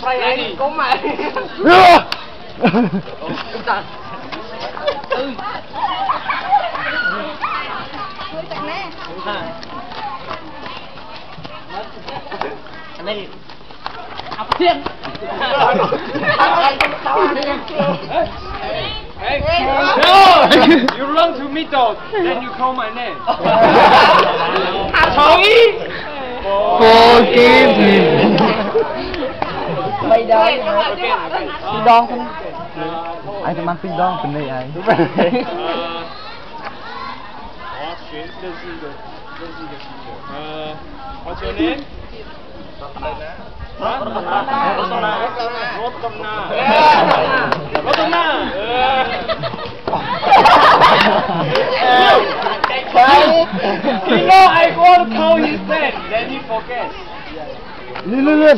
Ready. Có mày. Anh đây học thiên. Hey, no! You run to middle, then you call my name. Sorry. Forgive me. Mày đâu? Phi đòn không? Ai thèm ăn phi đòn phần này ai? What's your name? You know I want to call his name, then he forgets. Lên lên lên.